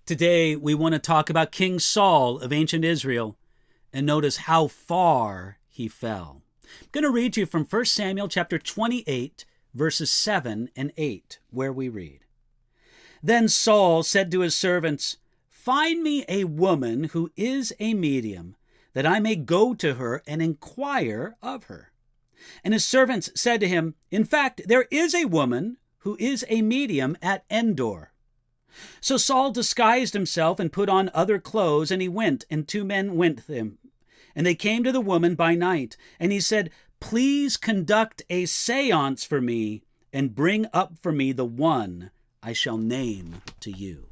Today, we want to talk about King Saul of ancient Israel and notice how far he fell. I'm going to read to you from 1 Samuel chapter 28, verses 7 and 8, where we read, "Then Saul said to his servants, 'Find me a woman who is a medium, that I may go to her and inquire of her.' And his servants said to him, 'In fact, there is a woman who is a medium at Endor.' So Saul disguised himself and put on other clothes, and he went, and 2 men went with him. And they came to the woman by night, and he said, 'Please conduct a seance for me, and bring up for me the one I shall name to you.'"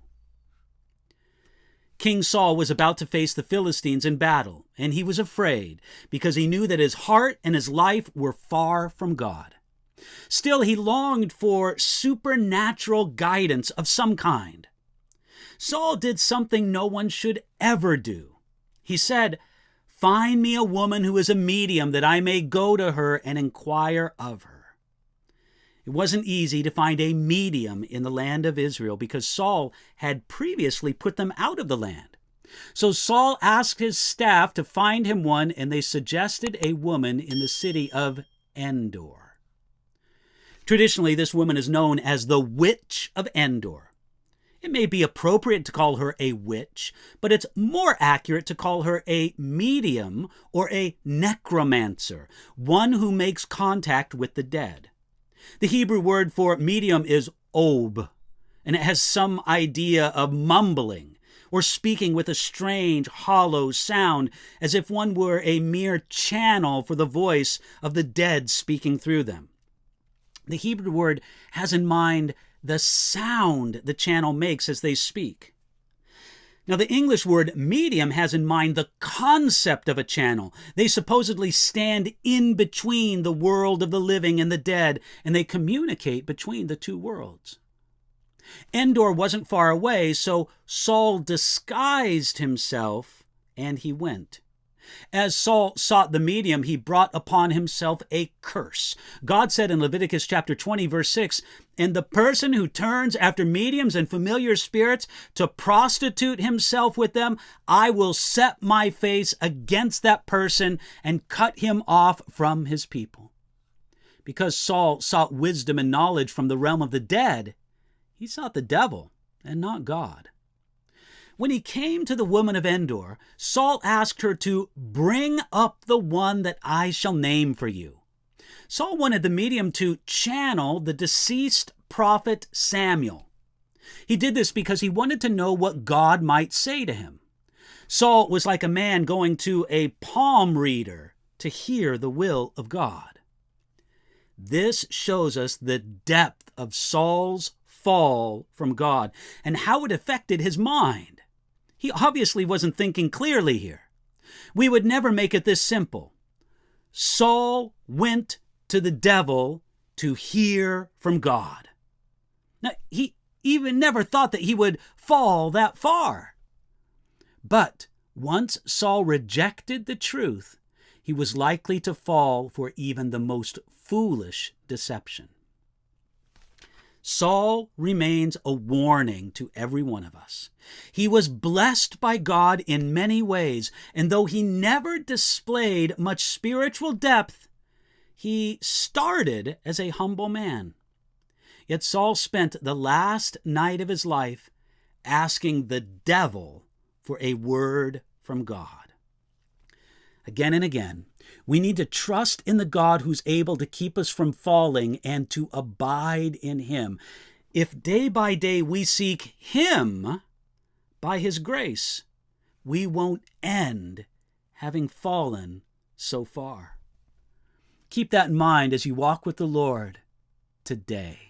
King Saul was about to face the Philistines in battle, and he was afraid because he knew that his heart and his life were far from God. Still, he longed for supernatural guidance of some kind. Saul did something no one should ever do. He said, "Find me a woman who is a medium, that I may go to her and inquire of her." It wasn't easy to find a medium in the land of Israel because Saul had previously put them out of the land. So Saul asked his staff to find him one, and they suggested a woman in the city of Endor. Traditionally, this woman is known as the Witch of Endor. It may be appropriate to call her a witch, but it's more accurate to call her a medium or a necromancer, one who makes contact with the dead. The Hebrew word for medium is ob, and it has some idea of mumbling or speaking with a strange, hollow sound, as if one were a mere channel for the voice of the dead speaking through them. The Hebrew word has in mind the sound the channel makes as they speak. Now, the English word medium has in mind the concept of a channel. They supposedly stand in between the world of the living and the dead, and they communicate between the two worlds. Endor wasn't far away, so Saul disguised himself, and he went. As Saul sought the medium, he brought upon himself a curse. God said in Leviticus chapter 20, verse 6, "And the person who turns after mediums and familiar spirits to prostitute himself with them, I will set my face against that person and cut him off from his people." Because Saul sought wisdom and knowledge from the realm of the dead, he sought the devil and not God. When he came to the woman of Endor, Saul asked her to bring up the one that I shall name for you. Saul wanted the medium to channel the deceased prophet Samuel. He did this because he wanted to know what God might say to him. Saul was like a man going to a palm reader to hear the will of God. This shows us the depth of Saul's fall from God and how it affected his mind. He obviously wasn't thinking clearly here. We would never make it this simple. Saul went to the devil to hear from God. Now, he even never thought that he would fall that far. But once Saul rejected the truth, he was likely to fall for even the most foolish deception. Saul remains a warning to every one of us. He was blessed by God in many ways, and though he never displayed much spiritual depth, he started as a humble man. Yet Saul spent the last night of his life asking the devil for a word from God. Again and again, we need to trust in the God who's able to keep us from falling and to abide in him. If day by day we seek him by his grace, we won't end having fallen so far. Keep that in mind as you walk with the Lord today.